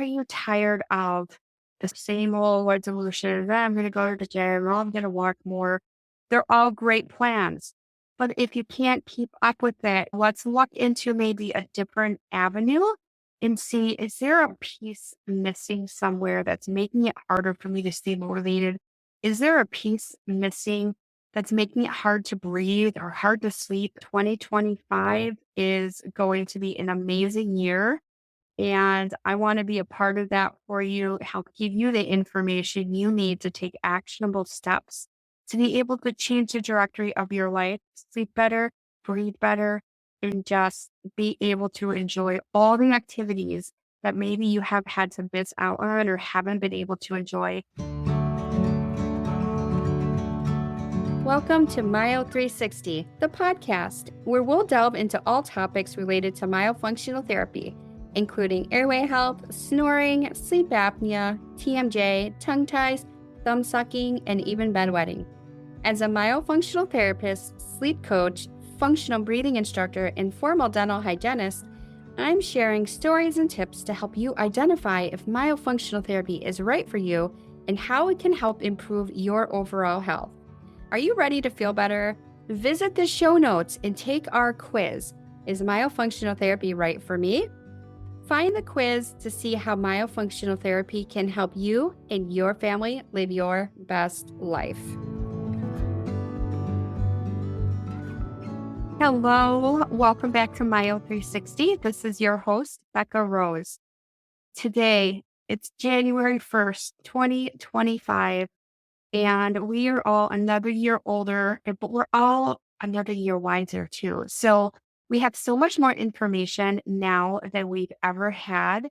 are you tired of the same old resolution? I'm going to go to the gym, or I'm going to walk more. They're all great plans. But if you can't keep up with it, let's look into maybe a different avenue and see, is there a piece missing somewhere that's making it harder for me to stay motivated? Is there a piece missing that's making it hard to breathe or hard to sleep? 2025 is going to be an amazing year. And I want to be a part of that for you, help give you the information you need to take actionable steps to be able to change the trajectory of your life, sleep better, breathe better, and just be able to enjoy all the activities that maybe you have had to miss out on or haven't been able to enjoy. Welcome to Myo360, the podcast, where we'll delve into all topics related to myofunctional therapy, including airway health, snoring, sleep apnea, TMJ, tongue ties, thumb sucking, and even bedwetting. As a myofunctional therapist, sleep coach, functional breathing instructor, and formal dental hygienist, I'm sharing stories and tips to help you identify if myofunctional therapy is right for you and how it can help improve your overall health. Are you ready to feel better? Visit the show notes and take our quiz. Is myofunctional therapy right for me? Find the quiz to see how myofunctional therapy can help you and your family live your best life. Hello, welcome back to Myo360. This is your host, Becca Rose. Today, it's January 1st, 2025, and we are all another year older, but we're all another year wiser too. So we have so much more information now than we've ever had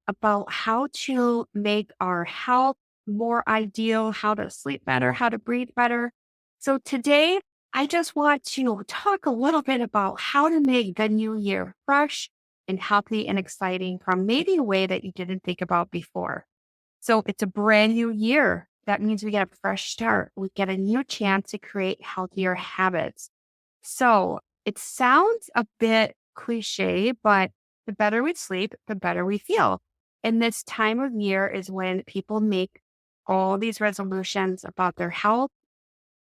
about how to make our health more ideal, how to sleep better, how to breathe better. So today, I just want to talk a little bit about how to make the new year fresh and healthy and exciting from maybe a way that you didn't think about before. So it's a brand new year. That means we get a fresh start. We get a new chance to create healthier habits. So it sounds a bit cliche, but the better we sleep, the better we feel. And this time of year is when people make all these resolutions about their health.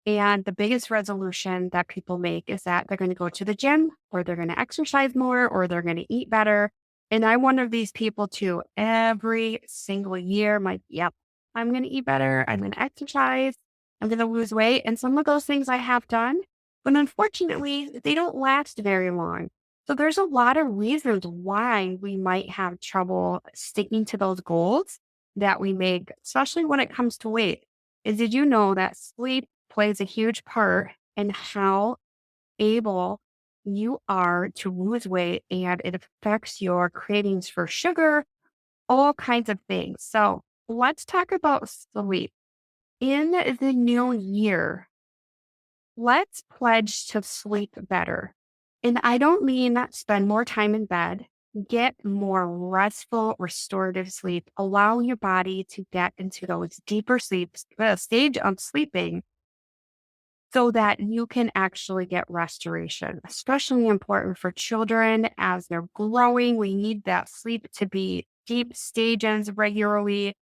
And the biggest resolution that people make is that they're going to go to the gym or they're going to exercise more or they're going to eat better. And I'm one of these people too. Every single year, yep, I'm going to eat better. I'm going to exercise. I'm going to lose weight. And some of those things I have done, but unfortunately, they don't last very long. So there's a lot of reasons why we might have trouble sticking to those goals that we make, especially when it comes to weight. Did you know that sleep plays a huge part in how able you are to lose weight, and it affects your cravings for sugar, all kinds of things. So let's talk about sleep. In the new year, let's pledge to sleep better. And I don't mean spend more time in bed. Get more restful, restorative sleep. Allow your body to get into those deeper sleeps, the stage of sleeping, so that you can actually get restoration. Especially important for children as they're growing. We need that sleep to be deep stages regularly,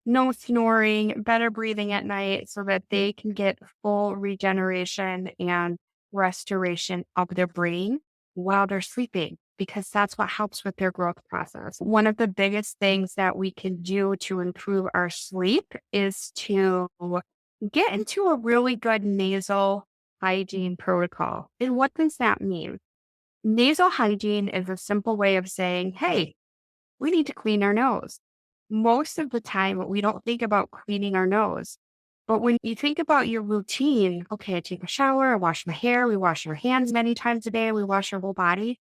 no snoring, better breathing at night so that they can get full regeneration and restoration of their brain while they're sleeping, because that's what helps with their growth process. One of the biggest things that we can do to improve our sleep is to get into a really good nasal hygiene protocol. And what does that mean? Nasal hygiene is a simple way of saying, hey, we need to clean our nose. Most of the time, we don't think about cleaning our nose. But when you think about your routine, okay, I take a shower, I wash my hair, we wash our hands many times a day, we wash our whole body.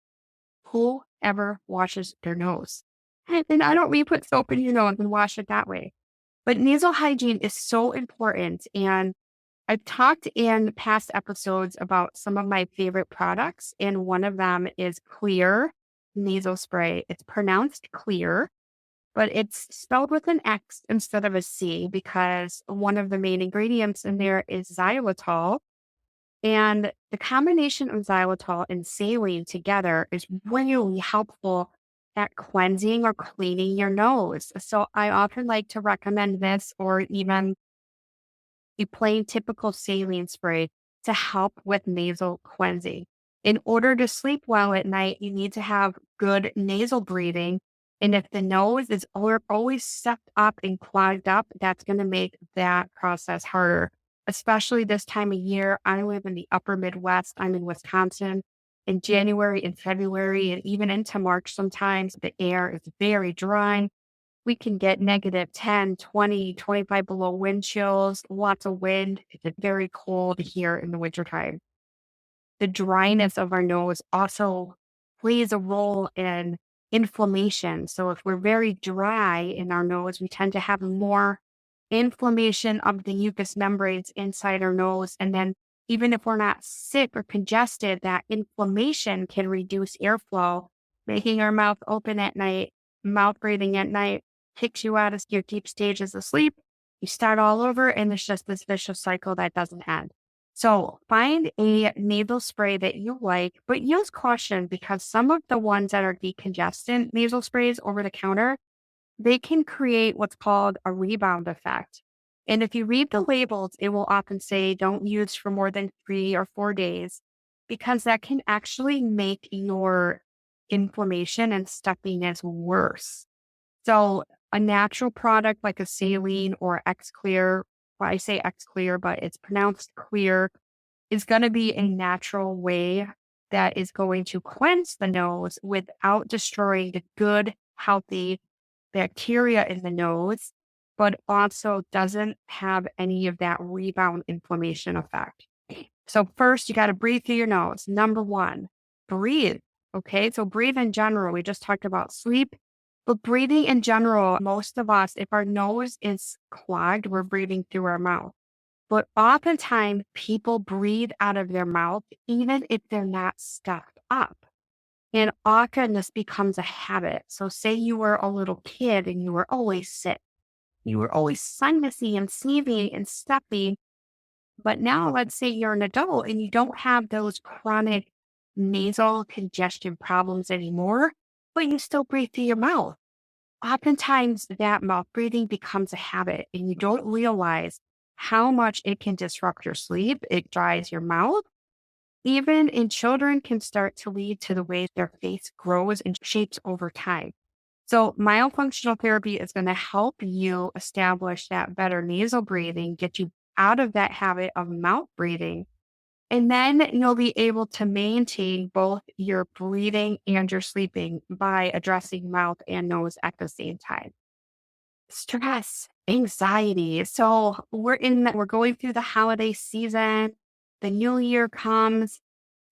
Who ever washes their nose? And I don't mean put soap in your nose and wash it that way. But nasal hygiene is so important. And I've talked in past episodes about some of my favorite products, and one of them is Clear nasal spray. It's pronounced clear, but it's spelled with an X instead of a C because one of the main ingredients in there is xylitol. And the combination of xylitol and saline together is really helpful at cleansing or cleaning your nose. So I often like to recommend this or even a plain typical saline spray to help with nasal cleansing. In order to sleep well at night, you need to have good nasal breathing. And if the nose is always stuffed up and clogged up, that's going to make that process harder, especially this time of year. I live in the upper Midwest. I'm in Wisconsin. In January and February, and even into March, sometimes the air is very dry. We can get negative 10, 20, 25 below wind chills, lots of wind. It's very cold here in the wintertime. The dryness of our nose also plays a role in inflammation. So if we're very dry in our nose, we tend to have more inflammation of the mucous membranes inside our nose. And then even if we're not sick or congested, that inflammation can reduce airflow, making our mouth open at night, mouth breathing at night, kicks you out of your deep stages of sleep. You start all over, and it's just this vicious cycle that doesn't end. So find a nasal spray that you like, but use caution because some of the ones that are decongestant nasal sprays over the counter, they can create what's called a rebound effect. And if you read the labels, it will often say don't use for more than 3 or 4 days because that can actually make your inflammation and stuffiness worse. So a natural product like a saline or X Clear, well, I say X Clear, but it's pronounced clear, is going to be a natural way that is going to cleanse the nose without destroying the good, healthy bacteria in the nose, but also doesn't have any of that rebound inflammation effect. So first, you got to breathe through your nose. Number one, breathe. Okay. So breathe in general. We just talked about sleep, but breathing in general, most of us, if our nose is clogged, we're breathing through our mouth. But oftentimes people breathe out of their mouth, even if they're not stuffed up. And often this becomes a habit. So say you were a little kid and you were always sick. You were always sinusy and sneezy and stuffy. But now let's say you're an adult and you don't have those chronic nasal congestion problems anymore, but you still breathe through your mouth. Oftentimes that mouth breathing becomes a habit and you don't realize how much it can disrupt your sleep. It dries your mouth. Even in children can start to lead to the way their face grows and shapes over time. So myofunctional therapy is going to help you establish that better nasal breathing, get you out of that habit of mouth breathing. And then you'll be able to maintain both your breathing and your sleeping by addressing mouth and nose at the same time. Stress, anxiety. So we're going through the holiday season. The new year comes.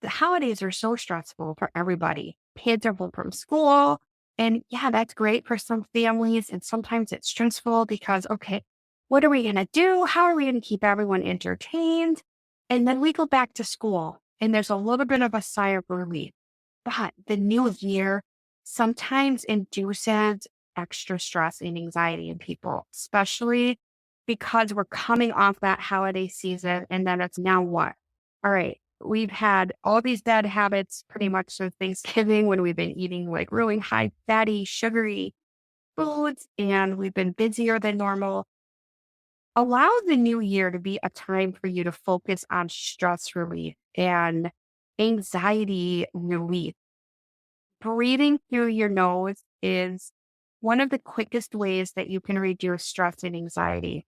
The holidays are so stressful for everybody. Kids are home from school. And yeah, that's great for some families. And sometimes it's stressful because, okay, what are we going to do? How are we going to keep everyone entertained? And then we go back to school and there's a little bit of a sigh of relief. But the new year sometimes induces extra stress and anxiety in people, especially because we're coming off that holiday season and then it's now what? All right, we've had all these bad habits pretty much since Thanksgiving when we've been eating like really high fatty, sugary foods and we've been busier than normal. Allow the new year to be a time for you to focus on stress relief and anxiety relief. Breathing through your nose is one of the quickest ways that you can reduce stress and anxiety.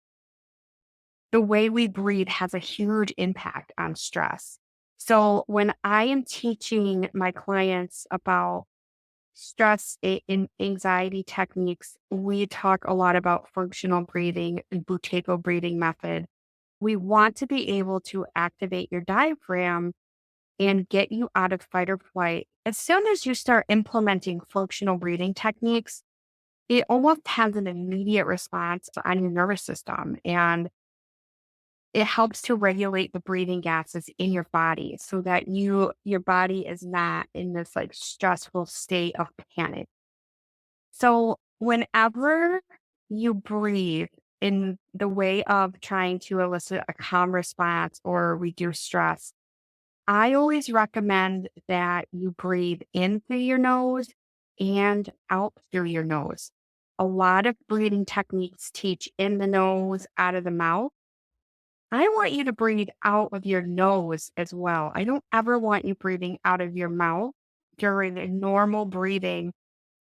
The way we breathe has a huge impact on stress. So when I am teaching my clients about stress and anxiety techniques, we talk a lot about functional breathing and Buteyko breathing method. We want to be able to activate your diaphragm and get you out of fight or flight. As soon as you start implementing functional breathing techniques, it almost has an immediate response on your nervous system. And it helps to regulate the breathing gases in your body so that your body is not in this like stressful state of panic. So whenever you breathe in the way of trying to elicit a calm response or reduce stress, I always recommend that you breathe in through your nose and out through your nose. A lot of breathing techniques teach in the nose, out of the mouth. I want you to breathe out of your nose as well. I don't ever want you breathing out of your mouth during the normal breathing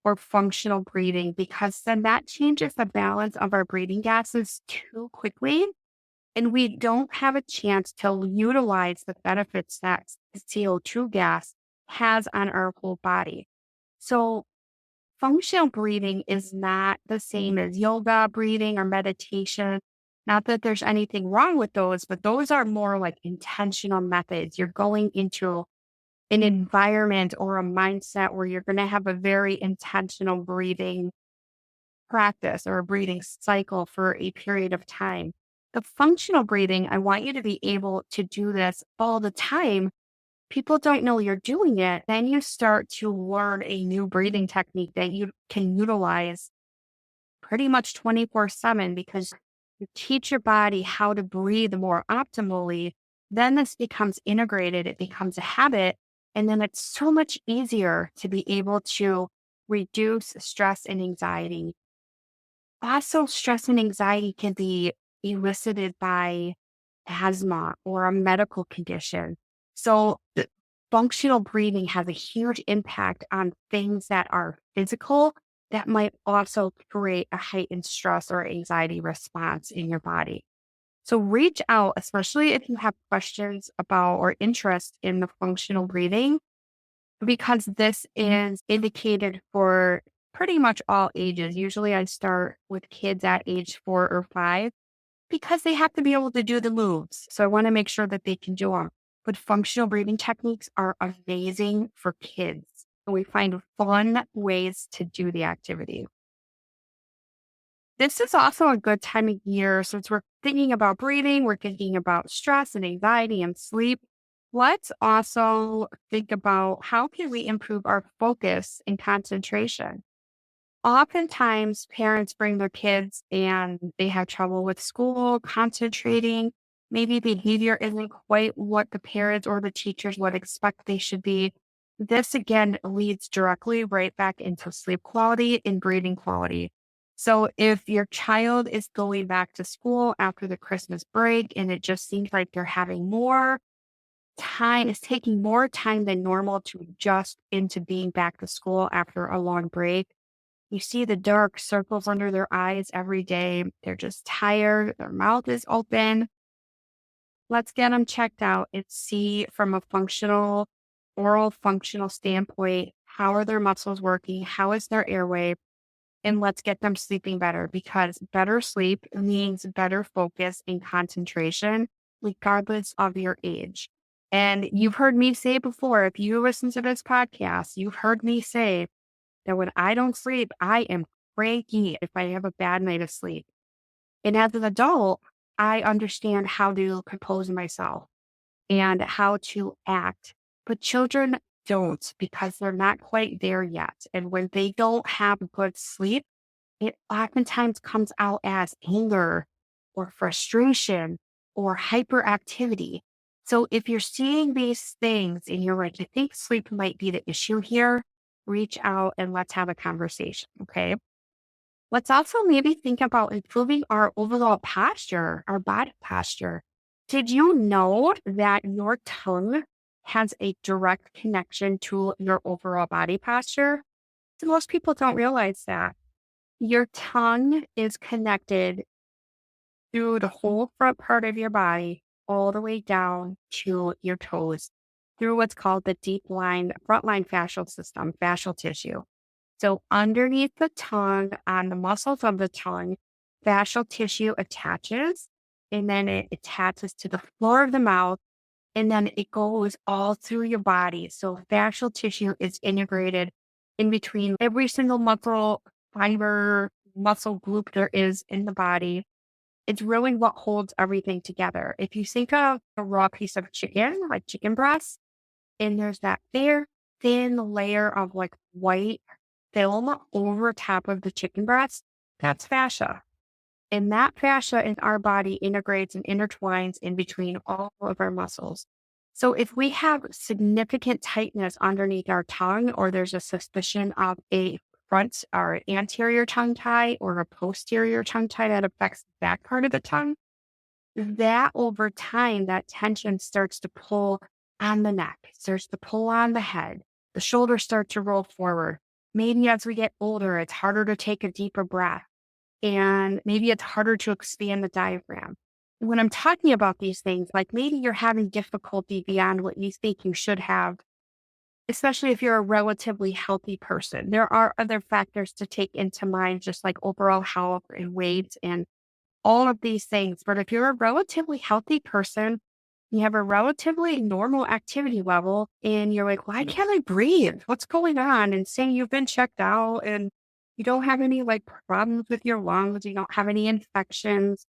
or functional breathing, because then that changes the balance of our breathing gases too quickly. And we don't have a chance to utilize the benefits that CO2 gas has on our whole body. So, functional breathing is not the same as yoga breathing or meditation. Not that there's anything wrong with those, but those are more like intentional methods. You're going into an environment or a mindset where you're going to have a very intentional breathing practice or a breathing cycle for a period of time. The functional breathing, I want you to be able to do this all the time. People don't know you're doing it. Then you start to learn a new breathing technique that you can utilize pretty much 24/7, because you teach your body how to breathe more optimally. Then this becomes integrated, it becomes a habit. And then it's so much easier to be able to reduce stress and anxiety. Also, stress and anxiety can be elicited by asthma or a medical condition. So, functional breathing has a huge impact on things that are physical that might also create a heightened stress or anxiety response in your body. So, reach out, especially if you have questions about or interest in the functional breathing, because this is indicated for pretty much all ages. Usually I start with kids at age 4 or 5 because they have to be able to do the moves. So I want to make sure that they can do them. But functional breathing techniques are amazing for kids. And we find fun ways to do the activity. This is also a good time of year since we're thinking about breathing, we're thinking about stress and anxiety and sleep. Let's also think about how can we improve our focus and concentration. Oftentimes, parents bring their kids and they have trouble with school, concentrating. Maybe behavior isn't quite what the parents or the teachers would expect they should be. This again leads directly right back into sleep quality and breathing quality. So, if your child is going back to school after the Christmas break and it just seems like they're having more time, it's taking more time than normal to adjust into being back to school after a long break, you see the dark circles under their eyes every day. They're just tired. Their mouth is open. Let's get them checked out and see from a functional, oral functional standpoint, how are their muscles working? How is their airway? And let's get them sleeping better, because better sleep means better focus and concentration, regardless of your age. And you've heard me say before, if you listen to this podcast, you've heard me say that when I don't sleep, I am cranky if I have a bad night of sleep. And as an adult, I understand how to compose myself and how to act. But children don't, because they're not quite there yet. And when they don't have good sleep, it oftentimes comes out as anger or frustration or hyperactivity. So if you're seeing these things and you're like, I think sleep might be the issue here, reach out and let's have a conversation. Okay. Let's also maybe think about improving our overall posture, our body posture. Did you know that your tongue has a direct connection to your overall body posture? So most people don't realize that. Your tongue is connected through the whole front part of your body, all the way down to your toes, through what's called the deep line, frontline fascial system, fascial tissue. So underneath the tongue, on the muscles of the tongue, fascial tissue attaches, and then it attaches to the floor of the mouth, and then it goes all through your body. So fascial tissue is integrated in between every single muscle fiber, muscle group there is in the body. It's really what holds everything together. If you think of a raw piece of chicken, like chicken breast, and there's that very thin layer of like white film over top of the chicken breast, that's fascia. And that fascia in our body integrates and intertwines in between all of our muscles. So if we have significant tightness underneath our tongue, or there's a suspicion of a front or anterior tongue tie or a posterior tongue tie that affects that part of the tongue, that over time, that tension starts to pull on the neck, starts to pull on the head. The shoulders start to roll forward. Maybe as we get older, it's harder to take a deeper breath, and maybe it's harder to expand the diaphragm. When I'm talking about these things, like maybe you're having difficulty beyond what you think you should have, especially if you're a relatively healthy person. There are other factors to take into mind, just like overall health and weight and all of these things. But if you're a relatively healthy person, you have a relatively normal activity level, and you're like, why can't I breathe? What's going on? And say you've been checked out and you don't have any like problems with your lungs, you don't have any infections.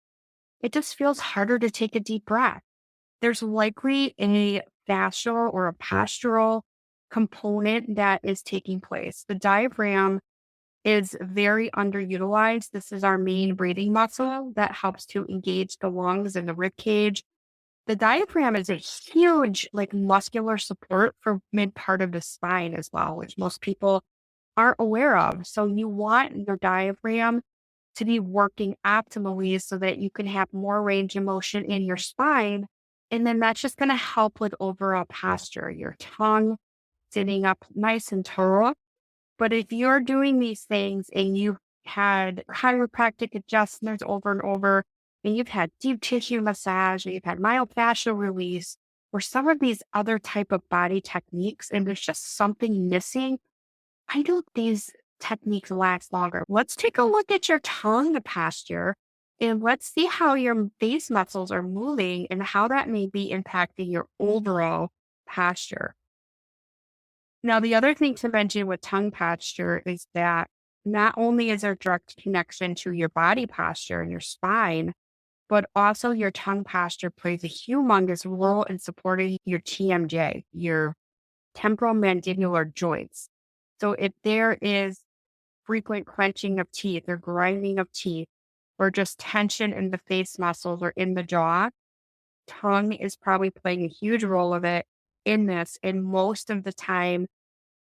It just feels harder to take a deep breath. There's likely a fascial or a postural component that is taking place. The diaphragm is very underutilized. This is our main breathing muscle that helps to engage the lungs and the rib cage. The diaphragm is a huge, like, muscular support for mid part of the spine as well, which most people aren't aware of. So you want your diaphragm to be working optimally so that you can have more range of motion in your spine. And then that's just going to help with overall posture, your tongue sitting up nice and tall. But if you're doing these things and you've had chiropractic adjustments over and over, and you've had deep tissue massage, and you've had myofascial release, or some of these other type of body techniques, and there's just something missing, I know these techniques last longer. Let's take a look at your tongue posture, and let's see how your face muscles are moving and how that may be impacting your overall posture. Now, the other thing to mention with tongue posture is that not only is there direct connection to your body posture and your spine, but also your tongue posture plays a humongous role in supporting your TMJ, your temporal mandibular joints. So if there is frequent clenching of teeth or grinding of teeth, or just tension in the face muscles or in the jaw, tongue is probably playing a huge role of it in this. And most of the time,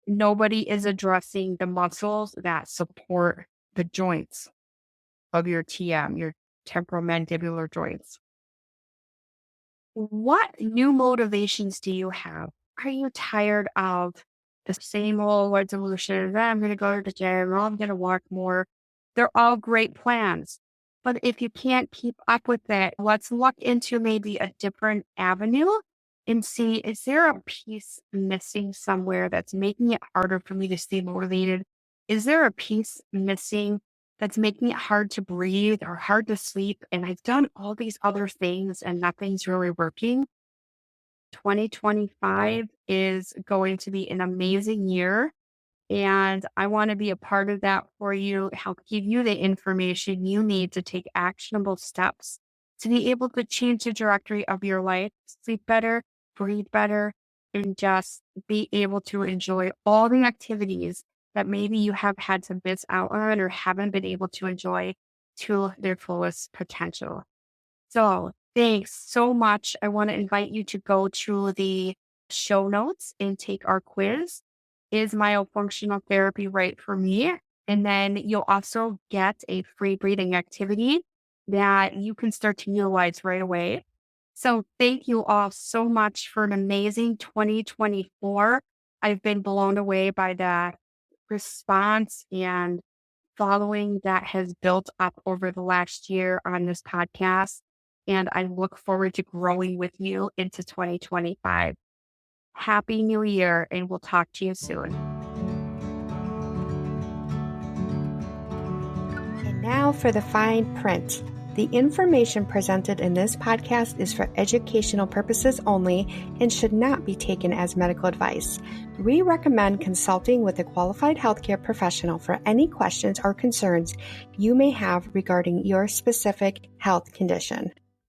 nobody is addressing the muscles that support the joints of your TM, your temporal mandibular joints. What new motivations do you have? Are you tired of the same old resolutions? I'm going to go to the gym, or I'm going to walk more. They're all great plans. But if you can't keep up with it, let's look into maybe a different avenue and see, is there a piece missing somewhere that's making it harder for me to stay motivated? Is there a piece missing that's making it hard to breathe or hard to sleep? And I've done all these other things and nothing's really working. 2025 is going to be an amazing year. And I want to be a part of that for you, help give you the information you need to take actionable steps to be able to change the trajectory of your life, sleep better, breathe better, and just be able to enjoy all the activities that maybe you have had to miss out on or haven't been able to enjoy to their fullest potential. So thanks so much. I want to invite you to go to the show notes and take our quiz. Is myofunctional therapy right for me? And then you'll also get a free breathing activity that you can start to utilize right away. So thank you all so much for an amazing 2024. I've been blown away by the response and following that has built up over the last year on this podcast. And I look forward to growing with you into 2025. Happy New Year, and we'll talk to you soon. And now for the fine print. The information presented in this podcast is for educational purposes only and should not be taken as medical advice. We recommend consulting with a qualified healthcare professional for any questions or concerns you may have regarding your specific health condition.